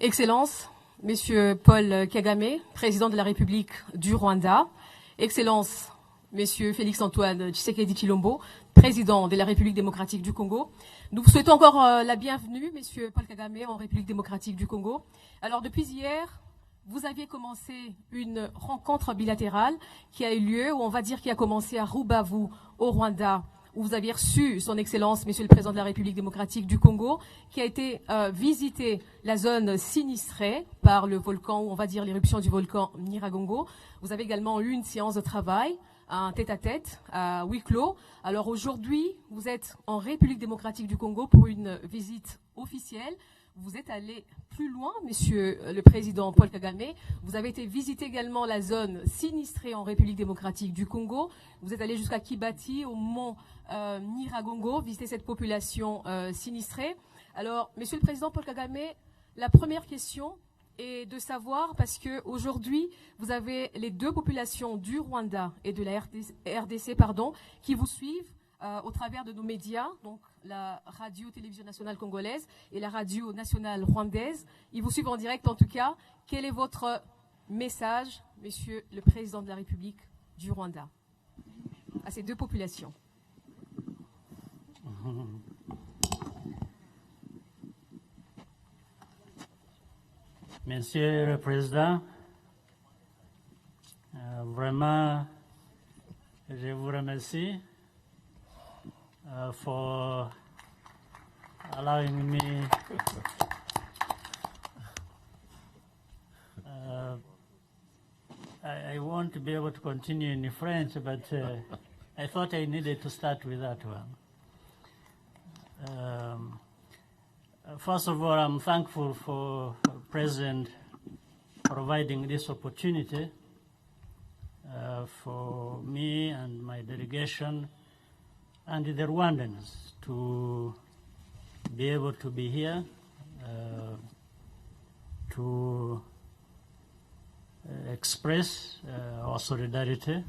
Excellences, Monsieur Paul Kagame, président de la République du Rwanda, Excellences, Monsieur Félix-Antoine Tshisekedi Tshilombo, président de la République démocratique du Congo. Nous vous souhaitons encore la bienvenue, Monsieur Paul Kagame, en République démocratique du Congo. Alors, depuis hier, vous aviez commencé une rencontre bilatérale qui a eu lieu, ou on va dire qui a commencé à Rubavu, au Rwanda, où vous aviez reçu son Excellence, Monsieur le Président de la République démocratique du Congo, qui a été visiter la zone sinistrée par le volcan, ou on va dire l'éruption du volcan Nyiragongo. Vous avez également eu une séance de travail, un tête-à-tête, à huis clos. Alors aujourd'hui, vous êtes en République démocratique du Congo pour une visite officielle. Vous êtes allé plus loin, Monsieur le Président Paul Kagame. Vous avez été visiter également la zone sinistrée en République démocratique du Congo. Vous êtes allé jusqu'à Kibati, au mont Nyiragongo, visiter cette population sinistrée. Alors, Monsieur le Président Paul Kagame, la première question est de savoir, parce que aujourd'hui, vous avez les deux populations du Rwanda et de la RDC, qui vous suivent au travers de nos médias, donc la radio-télévision nationale congolaise et la radio nationale rwandaise. Ils vous suivent en direct en tout cas. Quel est votre message, Monsieur le Président de la République du Rwanda, à ces deux populations? Monsieur le Président, vraiment, je vous remercie for allowing me I want to be able to continue in French, but I thought I needed to start with that one. First of all, I'm thankful for President providing this opportunity for me and my delegation and the Rwandans to be able to be here to express our solidarity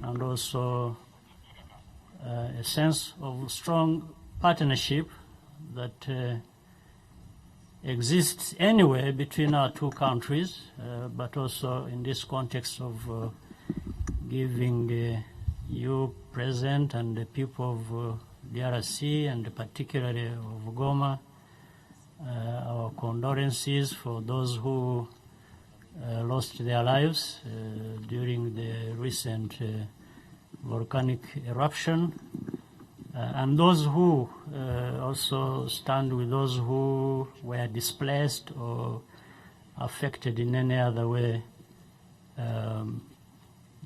and also a sense of strong partnership that exists anyway between our two countries, but also in this context of giving you, President, and the people of DRC, and particularly of Goma, our condolences for those who lost their lives during the recent volcanic eruption, and those who also stand with those who were displaced or affected in any other way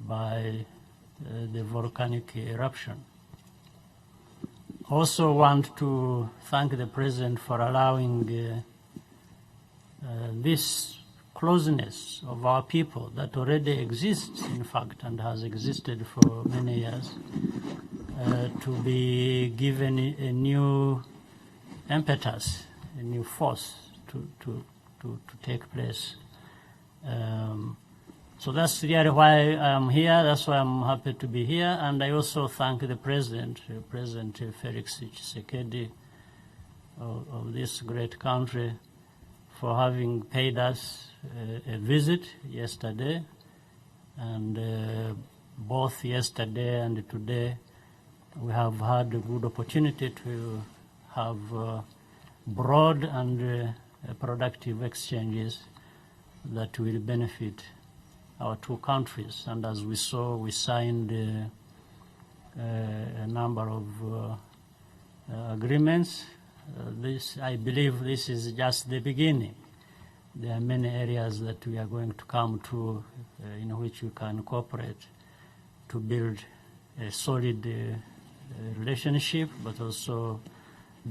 by the volcanic eruption. Also want to thank the President for allowing this closeness of our people that already exists, in fact, and has existed for many years, to be given a new impetus, a new force to take place. So that's really why I'm here. That's why I'm happy to be here. And I also thank the President, President Felix Tshisekedi of this great country, for having paid us a visit yesterday. And both yesterday and today, we have had a good opportunity to have broad and productive exchanges that will benefit our two countries. And as we saw, we signed a number of agreements. I believe this is just the beginning. There are many areas that we are going to come to in which we can cooperate to build a solid relationship, but also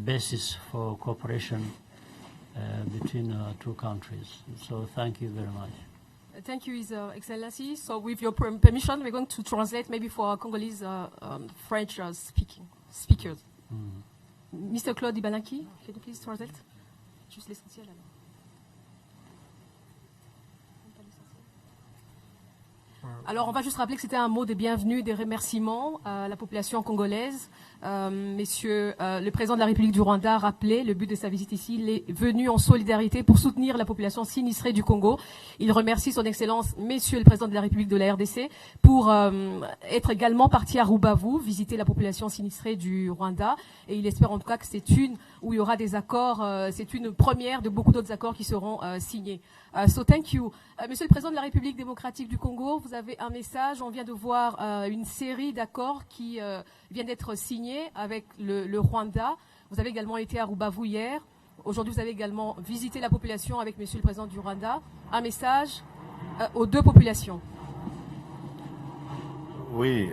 basis for cooperation between our two countries. So thank you very much. Thank you, His Excellency. So with your permission, we're going to translate maybe for our Congolese French speakers. Mr. Claude Ibanaki, can you please translate? Juste l'essentiel alors. Alors, on va juste rappeler que c'était un mot de bienvenue, des remerciements à la population congolaise. Messieurs, le président de la République du Rwanda a rappelé le but de sa visite ici. Il est venu en solidarité pour soutenir la population sinistrée du Congo. Il remercie son Excellence, Monsieur le président de la République de la RDC, pour être également parti à Rubavu, visiter la population sinistrée du Rwanda. Et il espère en tout cas que c'est une où il y aura des accords, c'est une première de beaucoup d'autres accords qui seront signés. So thank you. Monsieur le président de la République démocratique du Congo, vous avez un message. On vient de voir une série d'accords qui viennent d'être signés avec le Rwanda. Vous avez également été à Rubavu hier. Aujourd'hui, vous avez également visité la population avec monsieur le président du Rwanda. Un message aux deux populations. Oui,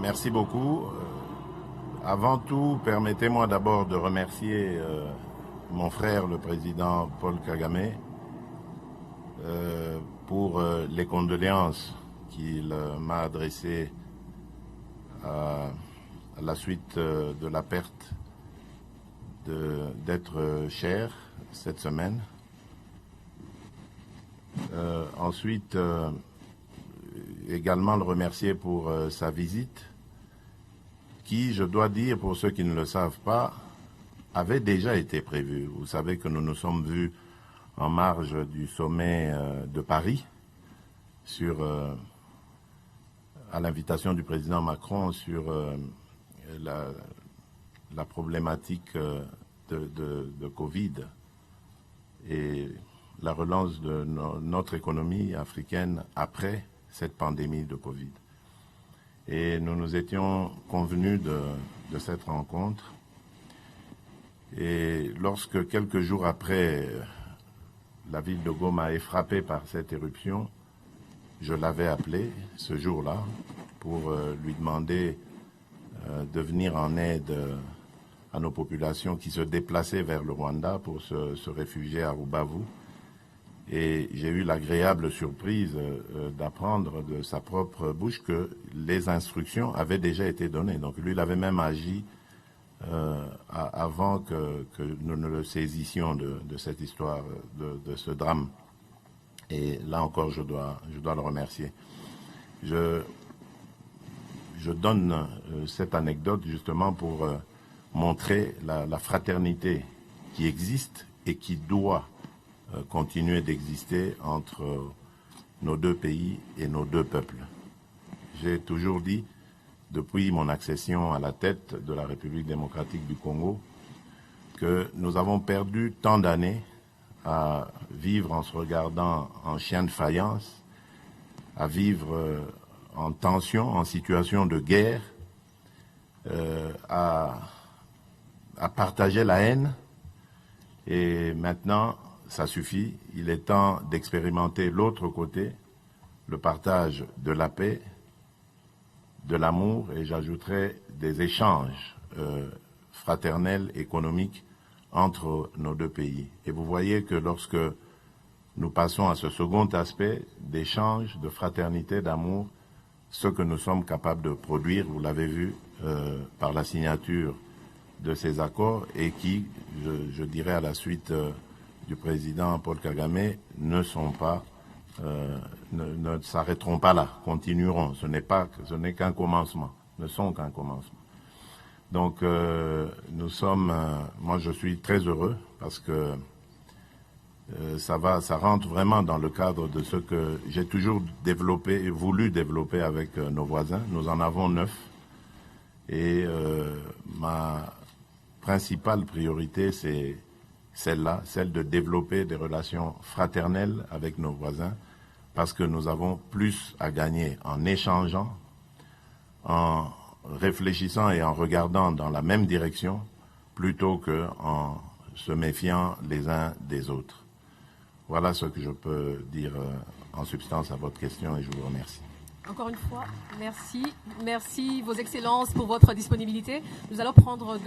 merci beaucoup. Avant tout, permettez-moi d'abord de remercier mon frère, le président Paul Kagame, pour les condoléances qu'il m'a adressées à la suite de la perte d'être cher cette semaine. Ensuite, également le remercier pour sa visite, qui, je dois dire, pour ceux qui ne le savent pas, avait déjà été prévue. Vous savez que nous nous sommes vus en marge du sommet de Paris, à l'invitation du président Macron, sur la problématique de Covid et la relance de notre économie africaine après cette pandémie de Covid. Et nous nous étions convenus de cette rencontre. Et lorsque, quelques jours après, la ville de Goma est frappée par cette éruption, je l'avais appelé ce jour-là pour lui demander de venir en aide à nos populations qui se déplaçaient vers le Rwanda pour se réfugier à Rubavu. Et j'ai eu l'agréable surprise d'apprendre de sa propre bouche que les instructions avaient déjà été données. Donc lui, il avait même agi avant que nous ne le saisissions de cette histoire, de ce drame. Et là encore, je dois le remercier. Je donne cette anecdote justement pour montrer la fraternité qui existe et qui doit continuer d'exister entre nos deux pays et nos deux peuples. J'ai toujours dit, depuis mon accession à la tête de la République démocratique du Congo, que nous avons perdu tant d'années à vivre en se regardant en chien de faïence, à vivre en tension, en situation de guerre, à partager la haine. Et maintenant, ça suffit. Il est temps d'expérimenter l'autre côté, le partage de la paix, de l'amour, et j'ajouterai des échanges fraternels, économiques entre nos deux pays. Et vous voyez que lorsque nous passons à ce second aspect d'échange, de fraternité, d'amour, ce que nous sommes capables de produire, vous l'avez vu par la signature de ces accords, et qui, je dirais à la suite du président Paul Kagame, ne s'arrêteront pas là, continueront. Ce n'est qu'un commencement, ne sont qu'un commencement. Donc moi je suis très heureux parce que ça rentre vraiment dans le cadre de ce que j'ai toujours développé et voulu développer avec nos voisins. Nous en avons 9 et ma principale priorité c'est celle-là, celle de développer des relations fraternelles avec nos voisins, parce que nous avons plus à gagner en échangeant, en réfléchissant et en regardant dans la même direction, plutôt qu'en se méfiant les uns des autres. Voilà ce que je peux dire en substance à votre question, et je vous remercie. Encore une fois, merci. Merci, Vos Excellences, pour votre disponibilité. Nous allons prendre